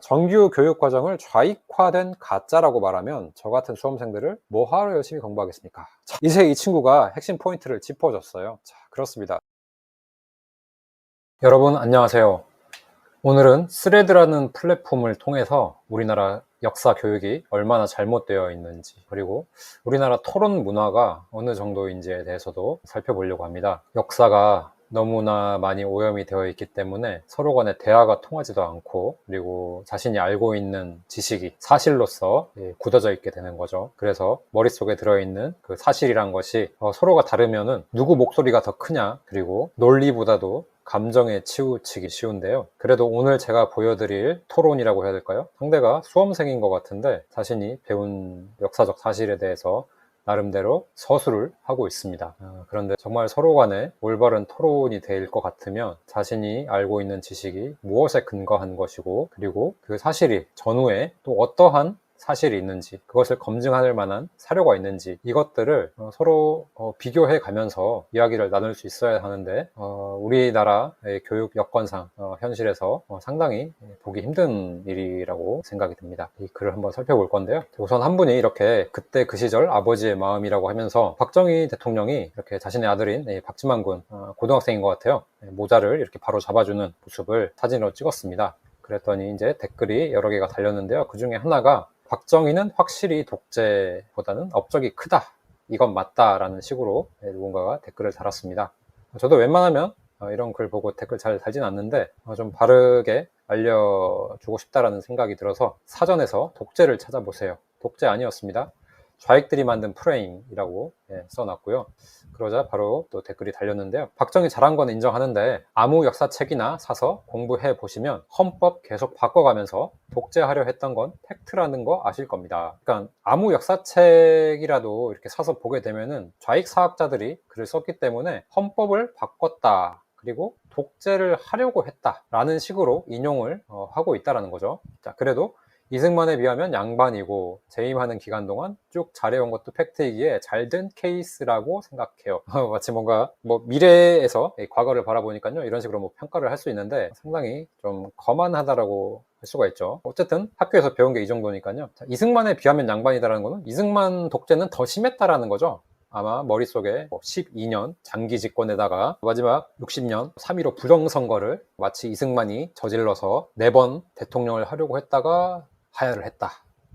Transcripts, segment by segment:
정규 교육 과정을 좌익화된 가짜라고 말하면 저 같은 수험생들을 뭐하러 열심히 공부하겠습니까? 자, 이제 이 친구가 핵심 포인트를 짚어줬어요. 자, 그렇습니다. 여러분 안녕하세요. 오늘은 스레드라는 플랫폼을 통해서 우리나라 역사 교육이 얼마나 잘못되어 있는지, 그리고 우리나라 토론 문화가 어느 정도인지에 대해서도 살펴보려고 합니다. 역사가 너무나 많이 오염이 되어 있기 때문에 서로 간에 대화가 통하지도 않고, 그리고 자신이 알고 있는 지식이 사실로서 굳어져 있게 되는 거죠. 그래서 머릿속에 들어있는 그 사실이란 것이 서로가 다르면은 누구 목소리가 더 크냐, 그리고 논리보다도 감정에 치우치기 쉬운데요. 그래도 오늘 제가 보여드릴 토론이라고 해야 될까요? 상대가 수험생인 것 같은데 자신이 배운 역사적 사실에 대해서 나름대로 서술을 하고 있습니다. 그런데 정말 서로 간에 올바른 토론이 될 것 같으면 자신이 알고 있는 지식이 무엇에 근거한 것이고, 그리고 그 사실이 전후에 또 어떠한 사실이 있는지, 그것을 검증할 만한 사료가 있는지, 이것들을 서로 비교해 가면서 이야기를 나눌 수 있어야 하는데, 우리나라의 교육 여건상 현실에서 상당히 보기 힘든 일이라고 생각이 듭니다. 이 글을 한번 살펴볼 건데요. 우선 한 분이 이렇게 그때 그 시절 아버지의 마음이라고 하면서 박정희 대통령이 이렇게 자신의 아들인 박지만 군, 고등학생인 것 같아요, 모자를 이렇게 바로 잡아주는 모습을 사진으로 찍었습니다. 그랬더니 이제 댓글이 여러 개가 달렸는데요. 그 중에 하나가 박정희는 확실히 독재보다는 업적이 크다, 이건 맞다라는 식으로 누군가가 댓글을 달았습니다. 저도 웬만하면 이런 글 보고 댓글 잘 달진 않는데 좀 바르게 알려주고 싶다라는 생각이 들어서 사전에서 독재를 찾아보세요. 독재 아니었습니다. 좌익들이 만든 프레임이라고 써놨고요. 그러자 바로 또 댓글이 달렸는데요. 박정희 잘한 건 인정하는데 아무 역사책이나 사서 공부해 보시면 헌법 계속 바꿔가면서 독재하려 했던 건 팩트라는 거 아실 겁니다. 그러니까 아무 역사책이라도 이렇게 사서 보게 되면은 좌익 사학자들이 글을 썼기 때문에 헌법을 바꿨다, 그리고 독재를 하려고 했다라는 식으로 인용을 하고 있다는 거죠. 자, 그래도 이승만에 비하면 양반이고 재임하는 기간 동안 쭉 잘해온 것도 팩트이기에 잘된 케이스라고 생각해요. 마치 뭔가 미래에서 과거를 바라보니까요, 이런 식으로 평가를 할 수 있는데 상당히 좀 거만하다라고 할 수가 있죠. 어쨌든 학교에서 배운 게 이 정도니까요. 자, 이승만에 비하면 양반이다라는 거는 이승만 독재는 더 심했다라는 거죠. 아마 머릿속에 12년 장기 집권에다가 마지막 60년 3.15 부정선거를 마치 이승만이 저질러서 4번 대통령을 하려고 했다가 하야를 했다,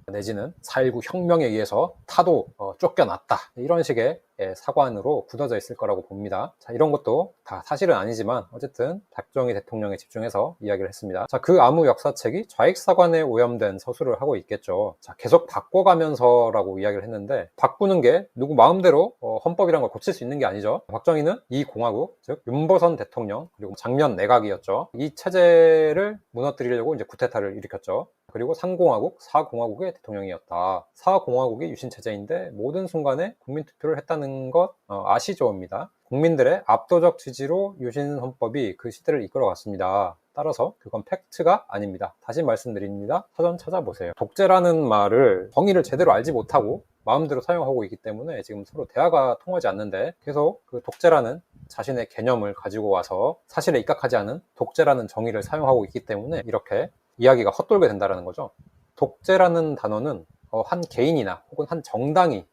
내지는 4.19 혁명에 의해서 타도 쫓겨났다, 이런 식의 사관으로 굳어져 있을 거라고 봅니다. 자, 이런 것도 다 사실은 아니지만 어쨌든 박정희 대통령에 집중해서 이야기를 했습니다. 자, 그 아무 역사책이 좌익사관에 오염된 서술을 하고 있겠죠. 자, 계속 바꿔가면서라고 이야기를 했는데 바꾸는 게 누구 마음대로 헌법이란 걸 고칠 수 있는 게 아니죠. 박정희는 이 공화국, 즉 윤보선 대통령, 그리고 장면 내각이었죠. 이 체제를 무너뜨리려고 이제 쿠데타를 일으켰죠. 그리고 상공화국, 사공화국의 대통령이었다. 사공화국이 유신체제인데 모든 순간에 국민투표를 했다는 것 아시죠입니다. 국민들의 압도적 지지로 유신헌법이 그 시대를 이끌어갔습니다. 따라서 그건 팩트가 아닙니다. 다시 말씀드립니다. 사전 찾아보세요. 독재라는 말을 정의를 제대로 알지 못하고 마음대로 사용하고 있기 때문에 지금 서로 대화가 통하지 않는데, 계속 그 독재라는 자신의 개념을 가지고 와서 사실에 입각하지 않은 독재라는 정의를 사용하고 있기 때문에 이렇게 이야기가 헛돌게 된다는 거죠. 독재라는 단어는 한 개인이나 혹은 한 정당이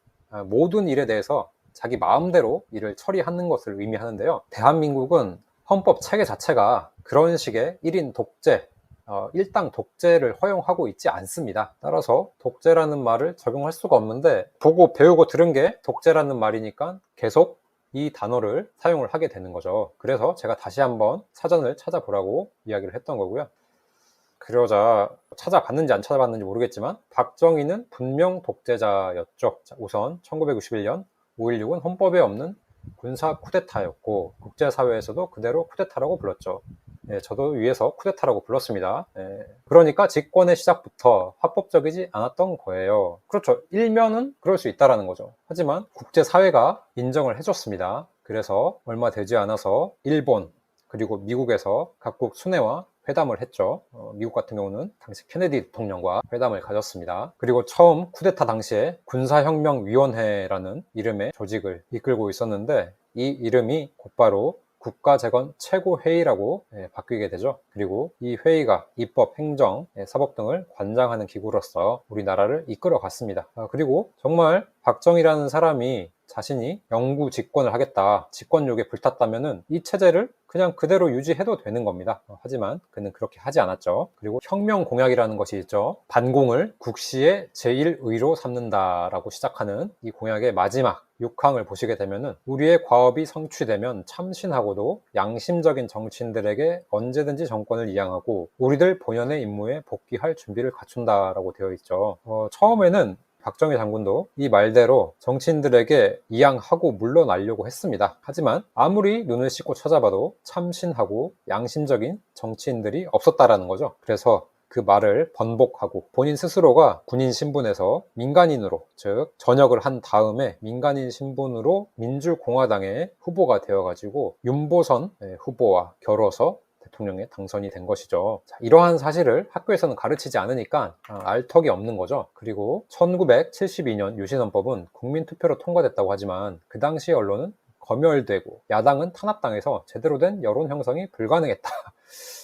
모든 일에 대해서 자기 마음대로 일을 처리하는 것을 의미하는데요. 대한민국은 헌법 체계 자체가 그런 식의 1인 독재, 일당 독재를 허용하고 있지 않습니다. 따라서 독재라는 말을 적용할 수가 없는데, 보고 배우고 들은 게 독재라는 말이니까 계속 이 단어를 사용을 하게 되는 거죠. 그래서 제가 다시 한번 사전을 찾아보라고 이야기를 했던 거고요. 그러자 찾아봤는지 안 찾아봤는지 모르겠지만 박정희는 분명 독재자였죠. 자, 우선 1991년 5.16은 헌법에 없는 군사 쿠데타였고 국제사회에서도 그대로 쿠데타라고 불렀죠. 저도 위에서 쿠데타라고 불렀습니다. 그러니까 집권의 시작부터 합법적이지 않았던 거예요. 그렇죠. 일면은 그럴 수 있다는 거죠. 하지만 국제사회가 인정을 해줬습니다. 그래서 얼마 되지 않아서 일본 그리고 미국에서 각국 순회와 회담을 했죠. 미국 같은 경우는 당시 케네디 대통령과 회담을 가졌습니다. 그리고 처음 쿠데타 당시에 군사혁명위원회라는 이름의 조직을 이끌고 있었는데 이 이름이 곧바로 국가재건 최고회의라고 바뀌게 되죠. 그리고 이 회의가 입법, 행정, 사법 등을 관장하는 기구로서 우리나라를 이끌어 갔습니다. 그리고 정말 박정희라는 사람이 자신이 영구 집권을 하겠다, 집권욕에 불탔다면은 이 체제를 그냥 그대로 유지해도 되는 겁니다. 하지만 그는 그렇게 하지 않았죠. 그리고 혁명 공약이라는 것이 있죠. 반공을 국시의 제1의로 삼는다라고 시작하는 이 공약의 마지막 6항을 보시게 되면은 우리의 과업이 성취되면 참신하고도 양심적인 정치인들에게 언제든지 정권을 이양하고 우리들 본연의 임무에 복귀할 준비를 갖춘다라고 되어 있죠. 처음에는 박정희 장군도 이 말대로 정치인들에게 이양하고 물러나려고 했습니다. 하지만 아무리 눈을 씻고 찾아봐도 참신하고 양심적인 정치인들이 없었다라는 거죠. 그래서 그 말을 번복하고 본인 스스로가 군인 신분에서 민간인으로, 즉 전역을 한 다음에 민간인 신분으로 민주공화당의 후보가 되어가지고 윤보선 후보와 겨뤄서 대통령에 당선이 된 것이죠. 자, 이러한 사실을 학교에서는 가르치지 않으니까 알 턱이 없는 거죠. 그리고 1972년 유신헌법은 국민투표로 통과됐다고 하지만 그 당시 언론은 검열되고 야당은 탄압당해서 제대로 된 여론 형성이 불가능했다.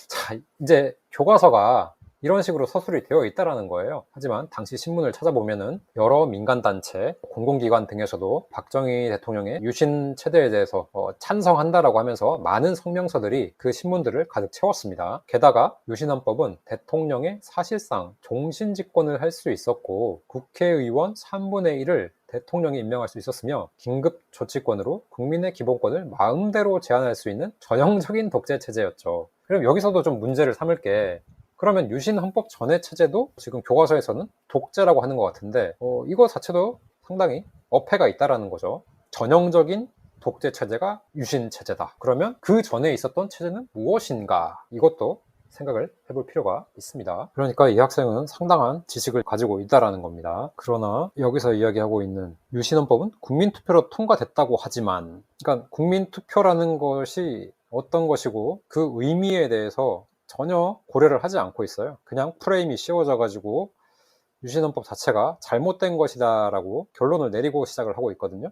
자, 이제 교과서가 이런 식으로 서술이 되어 있다는 거예요. 하지만 당시 신문을 찾아보면은 여러 민간단체, 공공기관 등에서도 박정희 대통령의 유신 체제에 대해서 찬성한다라고 하면서 많은 성명서들이 그 신문들을 가득 채웠습니다. 게다가 유신헌법은 대통령의 사실상 종신집권을 할 수 있었고 국회의원 3분의 1을 대통령이 임명할 수 있었으며 긴급조치권으로 국민의 기본권을 마음대로 제한할 수 있는 전형적인 독재 체제였죠. 그럼 여기서도 좀 문제를 삼을 게, 그러면 유신헌법 전의 체제도 지금 교과서에서는 독재라고 하는 것 같은데 이거 자체도 상당히 어폐가 있다라는 거죠. 전형적인 독재 체제가 유신 체제다. 그러면 그 전에 있었던 체제는 무엇인가? 이것도 생각을 해볼 필요가 있습니다. 그러니까 이 학생은 상당한 지식을 가지고 있다라는 겁니다. 그러나 여기서 이야기하고 있는 유신헌법은 국민투표로 통과됐다고 하지만, 그러니까 국민투표라는 것이 어떤 것이고 그 의미에 대해서 전혀 고려를 하지 않고 있어요. 그냥 프레임이 씌워져 가지고 유신헌법 자체가 잘못된 것이다 라고 결론을 내리고 시작을 하고 있거든요.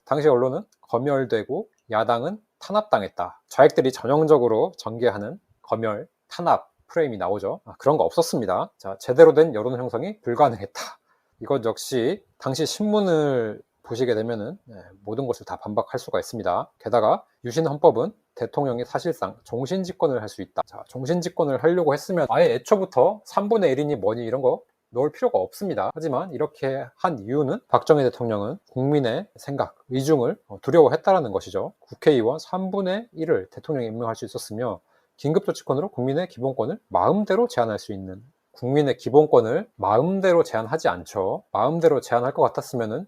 당시 언론은 검열되고 야당은 탄압당했다, 좌익들이 전형적으로 전개하는 검열, 탄압 프레임이 나오죠. 그런 거 없었습니다. 자, 제대로 된 여론 형성이 불가능했다. 이것 역시 당시 신문을 보시게 되면은 모든 것을 다 반박할 수가 있습니다. 게다가 유신헌법은 대통령이 사실상 종신집권을 할 수 있다. 자, 종신집권을 하려고 했으면 아예 애초부터 3분의 1이니 뭐니 이런 거 넣을 필요가 없습니다. 하지만 이렇게 한 이유는 박정희 대통령은 국민의 생각, 의중을 두려워했다라는 것이죠. 국회의원 3분의 1을 대통령이 임명할 수 있었으며 긴급조치권으로 국민의 기본권을 마음대로 제한할 수 있는, 국민의 기본권을 마음대로 제한하지 않죠. 마음대로 제한할 것 같았으면은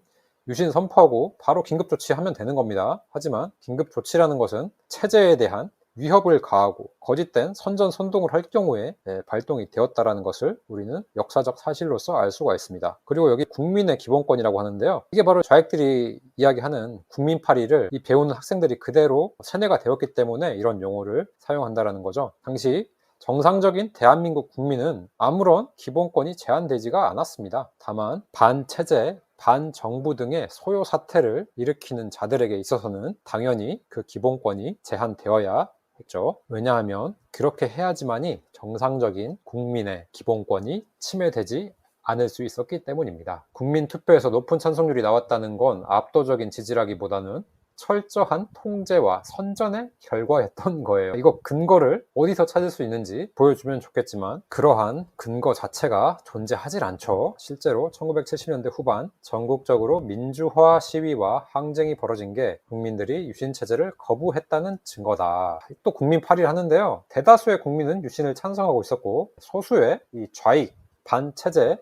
유신 선포하고 바로 긴급조치하면 되는 겁니다. 하지만 긴급조치라는 것은 체제에 대한 위협을 가하고 거짓된 선전선동을 할 경우에 발동이 되었다는 것을 우리는 역사적 사실로서 알 수가 있습니다. 그리고 여기 국민의 기본권이라고 하는데요, 이게 바로 좌익들이 이야기하는 국민파리를 이 배우는 학생들이 그대로 세뇌가 되었기 때문에 이런 용어를 사용한다는 거죠. 당시 정상적인 대한민국 국민은 아무런 기본권이 제한되지가 않았습니다. 다만 반체제, 반정부 등의 소요 사태를 일으키는 자들에게 있어서는 당연히 그 기본권이 제한되어야 했죠. 왜냐하면 그렇게 해야지만이 정상적인 국민의 기본권이 침해되지 않을 수 있었기 때문입니다. 국민투표에서 높은 찬성률이 나왔다는 건 압도적인 지지라기보다는 철저한 통제와 선전의 결과였던 거예요. 이거 근거를 어디서 찾을 수 있는지 보여주면 좋겠지만 그러한 근거 자체가 존재하질 않죠. 실제로 1970년대 후반 전국적으로 민주화 시위와 항쟁이 벌어진 게 국민들이 유신체제를 거부했다는 증거다. 또 국민파리를 하는데요, 대다수의 국민은 유신을 찬성하고 있었고 소수의 이 좌익, 반체제,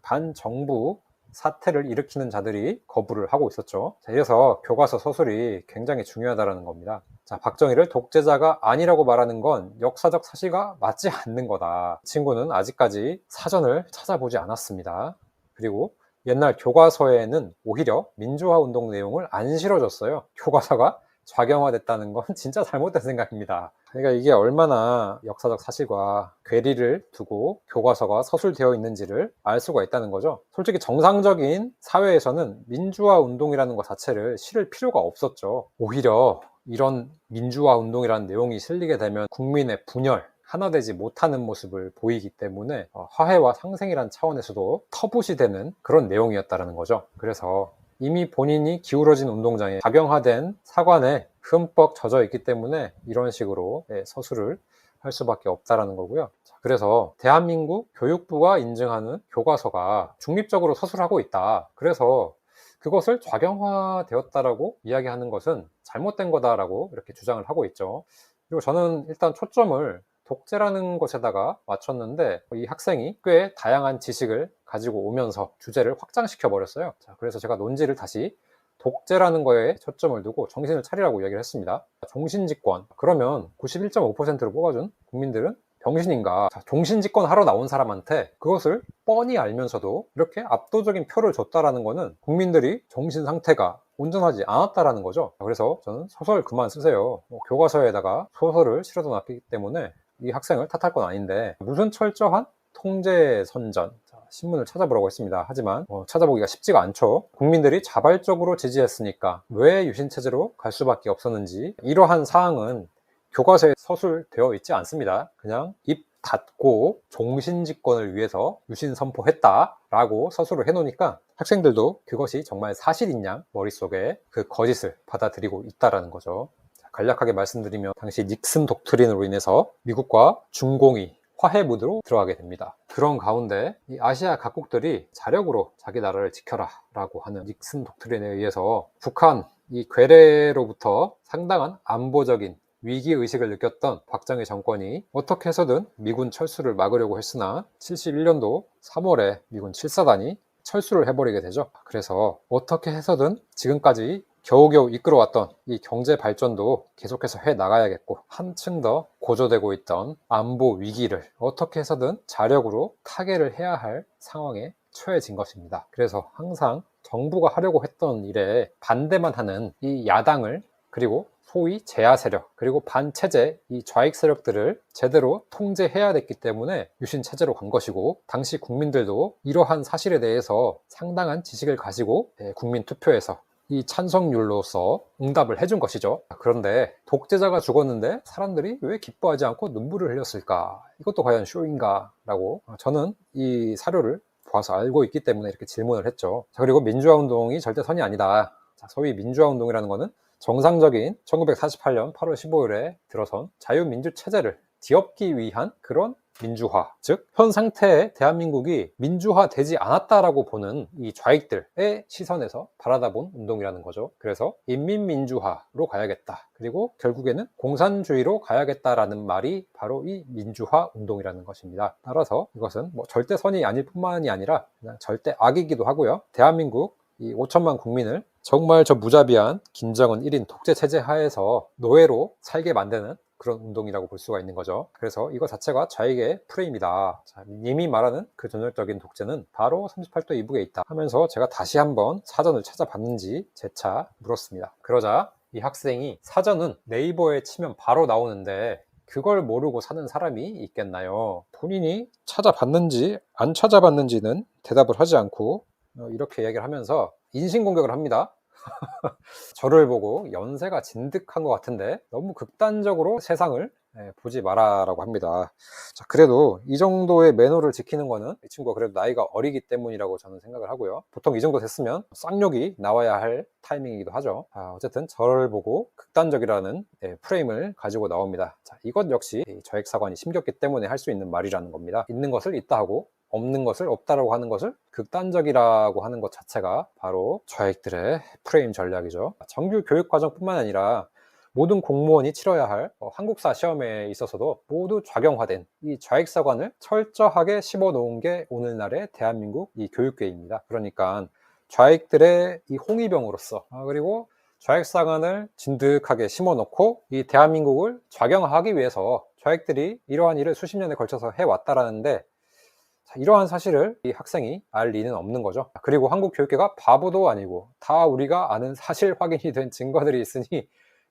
반정부 사태를 일으키는 자들이 거부를 하고 있었죠. 자, 이래서 교과서 서술이 굉장히 중요하다는 겁니다. 자, 박정희를 독재자가 아니라고 말하는 건 역사적 사실과 맞지 않는 거다. 이 친구는 아직까지 사전을 찾아보지 않았습니다. 그리고 옛날 교과서에는 오히려 민주화운동 내용을 안 실어줬어요. 교과서가 좌경화됐다는 건 진짜 잘못된 생각입니다. 그러니까 이게 얼마나 역사적 사실과 괴리를 두고 교과서가 서술되어 있는지를 알 수가 있다는 거죠. 솔직히 정상적인 사회에서는 민주화 운동이라는 것 자체를 실을 필요가 없었죠. 오히려 이런 민주화 운동이라는 내용이 실리게 되면 국민의 분열, 하나 되지 못하는 모습을 보이기 때문에 화해와 상생이란 차원에서도 터부시되는 그런 내용이었다는 거죠. 그래서 이미 본인이 기울어진 운동장에 작용화된 사관에 흠뻑 젖어 있기 때문에 이런 식으로 서술을 할 수밖에 없다라는 거고요. 그래서 대한민국 교육부가 인증하는 교과서가 중립적으로 서술하고 있다. 그래서 그것을 좌경화되었다라고 이야기하는 것은 잘못된 거다라고 이렇게 주장을 하고 있죠. 그리고 저는 일단 초점을 독재라는 것에다가 맞췄는데 이 학생이 꽤 다양한 지식을 가지고 오면서 주제를 확장시켜 버렸어요. 그래서 제가 논지를 다시 독재라는 거에 초점을 두고 정신을 차리라고 이야기를 했습니다. 종신집권, 그러면 91.5%를 뽑아준 국민들은 병신인가? 종신집권 하러 나온 사람한테 그것을 뻔히 알면서도 이렇게 압도적인 표를 줬다라는 거는 국민들이 정신 상태가 온전하지 않았다라는 거죠. 그래서 저는 소설 그만 쓰세요. 교과서에다가 소설을 실어도 놨기 때문에 이 학생을 탓할 건 아닌데 무슨 철저한 통제 선전, 신문을 찾아보라고 했습니다. 하지만 찾아보기가 쉽지가 않죠. 국민들이 자발적으로 지지했으니까 왜 유신체제로 갈 수밖에 없었는지 이러한 사항은 교과서에 서술되어 있지 않습니다. 그냥 입 닫고 종신집권을 위해서 유신 선포했다라고 서술을 해놓으니까 학생들도 그것이 정말 사실인 양 머릿속에 그 거짓을 받아들이고 있다라는 거죠. 간략하게 말씀드리면 당시 닉슨 독트린으로 인해서 미국과 중공이 화해 무드로 들어가게 됩니다. 그런 가운데 이 아시아 각국들이 자력으로 자기 나라를 지켜라 라고 하는 닉슨 독트린에 의해서 북한 이 괴뢰로부터 상당한 안보적인 위기의식을 느꼈던 박정희 정권이 어떻게 해서든 미군 철수를 막으려고 했으나 71년도 3월에 미군 7사단이 철수를 해버리게 되죠. 그래서 어떻게 해서든 지금까지 겨우겨우 이끌어왔던 이 경제 발전도 계속해서 해 나가야겠고 한층 더 고조되고 있던 안보 위기를 어떻게 해서든 자력으로 타개를 해야 할 상황에 처해진 것입니다. 그래서 항상 정부가 하려고 했던 일에 반대만 하는 이 야당을, 그리고 소위 제야 세력, 그리고 반체제 이 좌익 세력들을 제대로 통제해야 됐기 때문에 유신 체제로 간 것이고, 당시 국민들도 이러한 사실에 대해서 상당한 지식을 가지고 국민 투표에서 이 찬성률로서 응답을 해준 것이죠. 그런데 독재자가 죽었는데 사람들이 왜 기뻐하지 않고 눈물을 흘렸을까? 이것도 과연 쇼인가? 라고 저는 이 사료를 봐서 알고 있기 때문에 이렇게 질문을 했죠. 그리고 민주화 운동이 절대 선이 아니다. 소위 민주화 운동이라는 것은 정상적인 1948년 8월 15일에 들어선 자유민주 체제를 뒤엎기 위한 그런 민주화, 즉 현 상태의 대한민국이 민주화되지 않았다라고 보는 이 좌익들의 시선에서 바라다본 운동이라는 거죠. 그래서 인민민주화로 가야겠다, 그리고 결국에는 공산주의로 가야겠다라는 말이 바로 이 민주화 운동이라는 것입니다. 따라서 이것은 절대 선이 아닐 뿐만이 아니라 그냥 절대 악이기도 하고요. 대한민국 이 5천만 국민을 정말 저 무자비한 김정은 1인 독재 체제 하에서 노예로 살게 만드는 그런 운동이라고 볼 수가 있는 거죠. 그래서 이거 자체가 좌익의 프레임이다. 님이 말하는 그 전형적인 독재는 바로 38도 이북에 있다 하면서 제가 다시 한번 사전을 찾아봤는지 재차 물었습니다. 그러자 이 학생이 사전은 네이버에 치면 바로 나오는데 그걸 모르고 사는 사람이 있겠나요? 본인이 찾아봤는지 안 찾아봤는지는 대답을 하지 않고 이렇게 얘기를 하면서 인신공격을 합니다. 저를 보고 연세가 진득한 것 같은데 너무 극단적으로 세상을 보지 마라라고 합니다. 자, 그래도 이 정도의 매너를 지키는 거는 이 친구가 그래도 나이가 어리기 때문이라고 저는 생각을 하고요. 보통 이 정도 됐으면 쌍욕이 나와야 할 타이밍이기도 하죠. 어쨌든 저를 보고 극단적이라는 프레임을 가지고 나옵니다. 자, 이것 역시 저액사관이 심겼기 때문에 할 수 있는 말이라는 겁니다. 있는 것을 있다 하고 없는 것을 없다라고 하는 것을 극단적이라고 하는 것 자체가 바로 좌익들의 프레임 전략이죠. 정규 교육과정뿐만 아니라 모든 공무원이 치러야 할 한국사 시험에 있어서도 모두 좌경화된 이 좌익사관을 철저하게 씹어놓은 게 오늘날의 대한민국 이 교육계입니다. 그러니까 좌익들의 이 홍위병으로서 그리고 좌익사관을 진득하게 심어놓고 이 대한민국을 좌경화하기 위해서 좌익들이 이러한 일을 수십 년에 걸쳐서 해왔다라는데, 이러한 사실을 이 학생이 알 리는 없는 거죠. 그리고 한국 교육계가 바보도 아니고 다 우리가 아는 사실 확인이 된 증거들이 있으니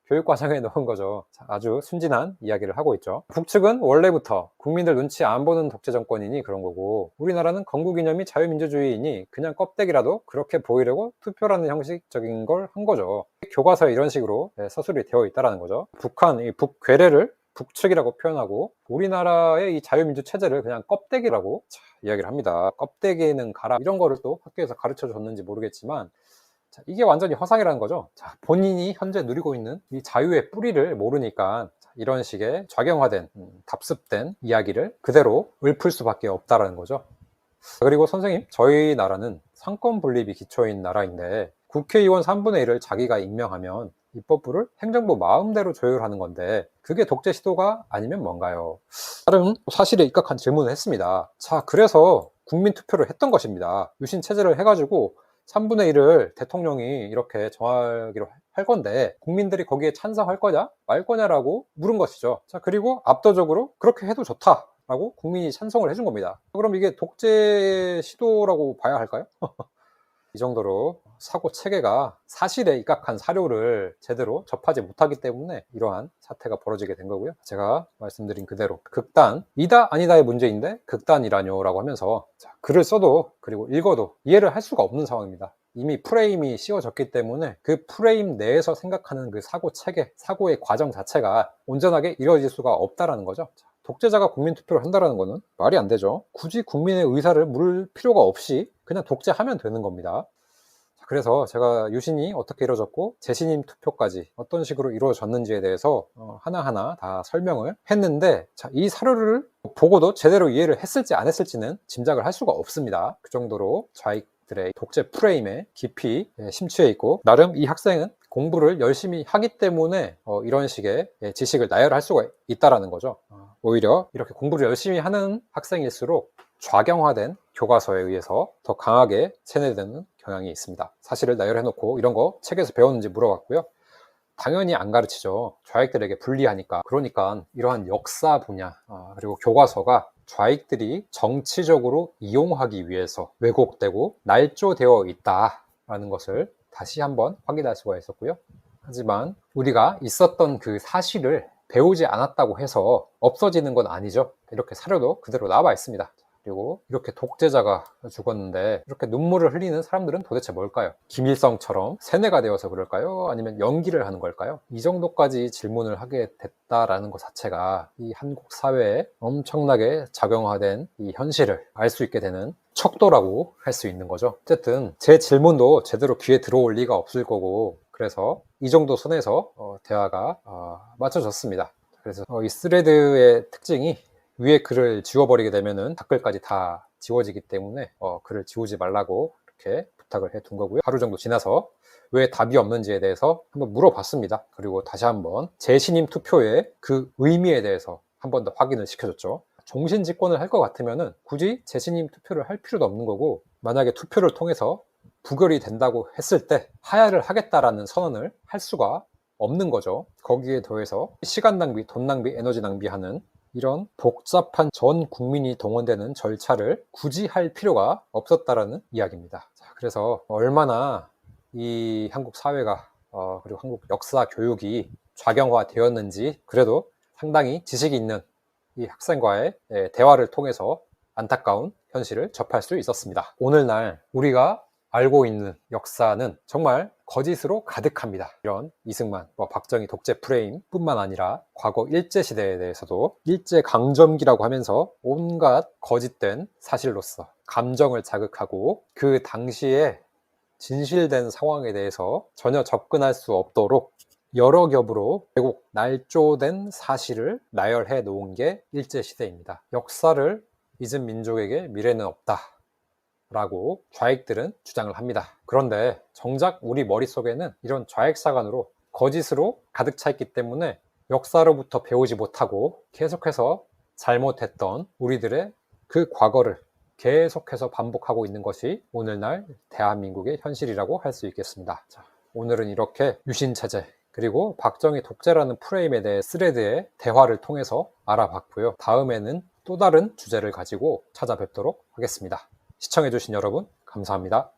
교육과정에 넣은 거죠. 아주 순진한 이야기를 하고 있죠. 북측은 원래부터 국민들 눈치 안 보는 독재 정권이니 그런 거고, 우리나라는 건국이념이 자유민주주의이니 그냥 껍데기라도 그렇게 보이려고 투표라는 형식적인 걸 한 거죠. 교과서에 이런 식으로 서술이 되어 있다는 거죠. 북한, 이 북괴뢰를 북측이라고 표현하고, 우리나라의 이 자유민주 체제를 그냥 껍데기라고 이야기를 합니다. 껍데기는 가라, 이런 거를 또 학교에서 가르쳐 줬는지 모르겠지만, 자, 이게 완전히 허상이라는 거죠. 자, 본인이 현재 누리고 있는 이 자유의 뿌리를 모르니까 이런 식의 좌경화된, 답습된 이야기를 그대로 읊을 수밖에 없다라는 거죠. 그리고 선생님, 저희 나라는 상권 분립이 기초인 나라인데 국회의원 3분의 1을 자기가 임명하면 입법부를 행정부 마음대로 조율하는 건데 그게 독재 시도가 아니면 뭔가요? 다른 사실에 입각한 질문을 했습니다. 자, 그래서 국민 투표를 했던 것입니다. 유신 체제를 해가지고 3분의 1을 대통령이 이렇게 정하기로 할 건데 국민들이 거기에 찬성할 거냐 말 거냐라고 물은 것이죠. 자, 그리고 압도적으로 그렇게 해도 좋다 라고 국민이 찬성을 해준 겁니다. 그럼 이게 독재 시도라고 봐야 할까요? 이 정도로 사고 체계가 사실에 입각한 사료를 제대로 접하지 못하기 때문에 이러한 사태가 벌어지게 된 거고요. 제가 말씀드린 그대로 극단이다 아니다의 문제인데 극단이라뇨 라고 하면서 글을 써도 그리고 읽어도 이해를 할 수가 없는 상황입니다. 이미 프레임이 씌워졌기 때문에 그 프레임 내에서 생각하는 그 사고 체계, 사고의 과정 자체가 온전하게 이루어질 수가 없다라는 거죠. 독재자가 국민투표를 한다는 거는 말이 안 되죠. 굳이 국민의 의사를 물을 필요가 없이 그냥 독재하면 되는 겁니다. 그래서 제가 유신이 어떻게 이루어졌고 재신임 투표까지 어떤 식으로 이루어졌는지에 대해서 하나하나 다 설명을 했는데, 자, 이 사료를 보고도 제대로 이해를 했을지 안 했을지는 짐작을 할 수가 없습니다. 그 정도로 좌익들의 독재 프레임에 깊이 심취해 있고, 나름 이 학생은 공부를 열심히 하기 때문에 이런 식의 지식을 나열할 수가 있다라는 거죠. 오히려 이렇게 공부를 열심히 하는 학생일수록 좌경화된 교과서에 의해서 더 강하게 세뇌되는 경향이 있습니다. 사실을 나열해놓고 이런 거 책에서 배웠는지 물어봤고요. 당연히 안 가르치죠. 좌익들에게 불리하니까. 그러니까 이러한 역사 분야 그리고 교과서가 좌익들이 정치적으로 이용하기 위해서 왜곡되고 날조되어 있다라는 것을 다시 한번 확인할 수가 있었고요. 하지만 우리가 있었던 그 사실을 배우지 않았다고 해서 없어지는 건 아니죠. 이렇게 사료도 그대로 나와 있습니다. 그리고 이렇게 독재자가 죽었는데 이렇게 눈물을 흘리는 사람들은 도대체 뭘까요? 김일성처럼 세뇌가 되어서 그럴까요? 아니면 연기를 하는 걸까요? 이 정도까지 질문을 하게 됐다라는 것 자체가 이 한국 사회에 엄청나게 작용화된 이 현실을 알 수 있게 되는 척도라고 할 수 있는 거죠. 어쨌든 제 질문도 제대로 귀에 들어올 리가 없을 거고, 그래서 이 정도 선에서 대화가 맞춰졌습니다. 그래서 이 스레드의 특징이 위에 글을 지워버리게 되면은 댓글까지 다 지워지기 때문에 글을 지우지 말라고 이렇게 부탁을 해 둔 거고요. 하루 정도 지나서 왜 답이 없는지에 대해서 한번 물어봤습니다. 그리고 다시 한번 재신임 투표의 그 의미에 대해서 한 번 더 확인을 시켜줬죠. 종신 집권을 할 것 같으면은 굳이 재신임 투표를 할 필요도 없는 거고, 만약에 투표를 통해서 부결이 된다고 했을 때 하야를 하겠다라는 선언을 할 수가 없는 거죠. 거기에 더해서 시간 낭비, 돈 낭비, 에너지 낭비하는 이런 복잡한 전 국민이 동원되는 절차를 굳이 할 필요가 없었다라는 이야기입니다. 자, 그래서 얼마나 이 한국 사회가 그리고 한국 역사 교육이 좌경화 되었는지 그래도 상당히 지식이 있는 이 학생과의 대화를 통해서 안타까운 현실을 접할 수 있었습니다. 오늘날 우리가 알고 있는 역사는 정말 거짓으로 가득합니다. 이런 이승만, 박정희 독재 프레임 뿐만 아니라 과거 일제시대에 대해서도 일제강점기라고 하면서 온갖 거짓된 사실로서 감정을 자극하고 그 당시에 진실된 상황에 대해서 전혀 접근할 수 없도록 여러 겹으로 왜곡, 날조된 사실을 나열해 놓은 게 일제시대입니다. 역사를 잊은 민족에게 미래는 없다 라고 좌익들은 주장을 합니다. 그런데 정작 우리 머릿속에는 이런 좌익사관으로 거짓으로 가득 차 있기 때문에 역사로부터 배우지 못하고 계속해서 잘못했던 우리들의 그 과거를 계속해서 반복하고 있는 것이 오늘날 대한민국의 현실이라고 할 수 있겠습니다. 자, 오늘은 이렇게 유신체제 그리고 박정희 독재라는 프레임에 대해 스레드의 대화를 통해서 알아봤고요. 다음에는 또 다른 주제를 가지고 찾아뵙도록 하겠습니다. 시청해주신 여러분 감사합니다.